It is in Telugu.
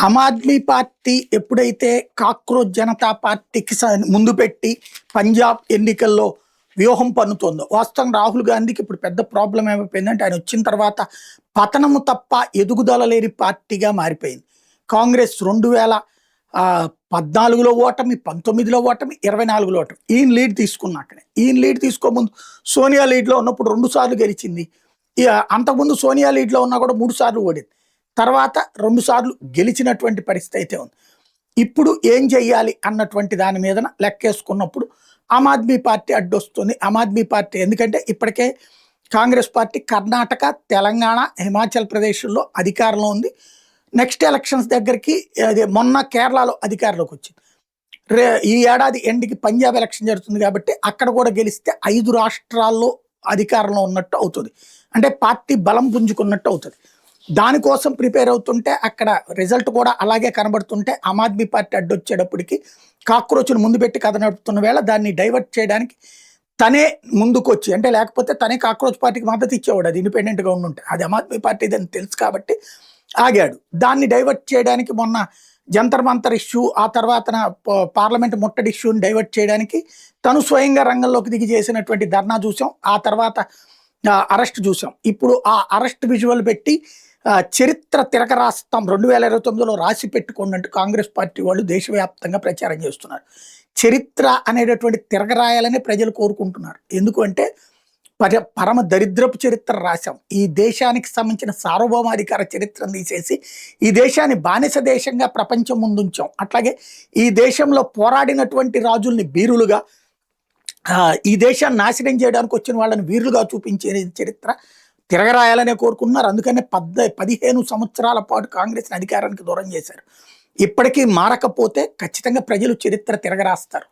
ఆమ్ ఆద్మీ పార్టీ ఎప్పుడైతే కాక్రోచ్ జనతా పార్టీకి ముందు పెట్టి పంజాబ్ ఎన్నికల్లో వ్యూహం పన్నుతోందో, వాస్తవం రాహుల్ గాంధీకి ఇప్పుడు పెద్ద ప్రాబ్లం ఏమైపోయిందంటే ఆయన వచ్చిన తర్వాత పతనము తప్ప ఎదుగుదల లేని పార్టీగా మారిపోయింది. కాంగ్రెస్ 2014లో ఓటమి, 19లో ఓటమి, 24లో ఓటమి. ఈయన లీడ్ తీసుకున్నాకనే, ఈయన లీడ్ తీసుకోముందు సోనియా లీడ్లో ఉన్నప్పుడు 2 సార్లు గెలిచింది. అంతకుముందు సోనియా లీడ్లో ఉన్నా కూడా 3 సార్లు ఓడింది. తర్వాత 2 సార్లు గెలిచినటువంటి పరిస్థితి అయితే ఉంది. ఇప్పుడు ఏం చెయ్యాలి అన్నటువంటి దాని మీద లెక్కేసుకున్నప్పుడు ఆమ్ ఆద్మీ పార్టీ అడ్డొస్తుంది. ఆమ్ ఆద్మీ పార్టీ ఎందుకంటే ఇప్పటికే కాంగ్రెస్ పార్టీ కర్ణాటక, తెలంగాణ, హిమాచల్ ప్రదేశ్లో అధికారంలో ఉంది. నెక్స్ట్ ఎలక్షన్స్ దగ్గరికి మొన్న కేరళలో అధికారంలోకి వచ్చింది. ఈ ఏడాది ఎండ్కి పంజాబ్ ఎలక్షన్ జరుగుతుంది కాబట్టి అక్కడ కూడా గెలిస్తే 5 రాష్ట్రాల్లో అధికారంలో ఉన్నట్టు అవుతుంది. అంటే పార్టీ బలం పుంజుకున్నట్టు అవుతుంది. దానికోసం ప్రిపేర్ అవుతుంటే అక్కడ రిజల్ట్ కూడా అలాగే కనబడుతుంటే ఆమ్ ఆద్మీ పార్టీ అడ్డొచ్చేటప్పటికి కాక్రోచ్ను ముందు పెట్టి కథ నడుపుతున్న వేళ దాన్ని డైవర్ట్ చేయడానికి తనే ముందుకొచ్చి, అంటే లేకపోతే తనే కాక్రోచ్ పార్టీకి మద్దతు ఇచ్చేవాడు, అది ఇండిపెండెంట్గా ఉండుంటే. అది ఆమ్ ఆద్మీ పార్టీ అని తెలుసు కాబట్టి ఆగాడు. దాన్ని డైవర్ట్ చేయడానికి మొన్న జంతర్ మంతర్ ఇష్యూ, ఆ తర్వాత పార్లమెంట్ ముట్టడి ఇష్యూని డైవర్ట్ చేయడానికి తను స్వయంగా రంగంలోకి దిగి చేసినటువంటి ధర్నా చూసాం. ఆ తర్వాత అరెస్ట్ చూసాం. ఇప్పుడు ఆ అరెస్ట్ విజువల్ పెట్టి చరిత్ర తిరగరాస్తాం 2029లో రాసి పెట్టుకోండి అంటూ కాంగ్రెస్ పార్టీ వాళ్ళు దేశవ్యాప్తంగా ప్రచారం చేస్తున్నారు. చరిత్ర అనేటటువంటి తిరగరాయాలని ప్రజలు కోరుకుంటున్నారు. ఎందుకంటే పరమ దరిద్రపు చరిత్ర రాశాం. ఈ దేశానికి సంబంధించిన సార్వభౌమాధికార చరిత్రను తీసేసి ఈ దేశాన్ని బానిస దేశంగా ప్రపంచం ముందుంచాం. అట్లాగే ఈ దేశంలో పోరాడినటువంటి రాజుల్ని వీరులుగా, ఈ దేశాన్ని నాశనం చేయడానికి వచ్చిన వాళ్ళని వీరులుగా చూపించే చరిత్ర తిరగరాయాలనే కోరుకుంటున్నారు. అందుకనే 15 సంవత్సరాల పాటు కాంగ్రెస్ని అధికారానికి దూరం చేశారు. ఇప్పటికీ మారకపోతే ఖచ్చితంగా ప్రజలు చరిత్ర తిరగరాస్తారు.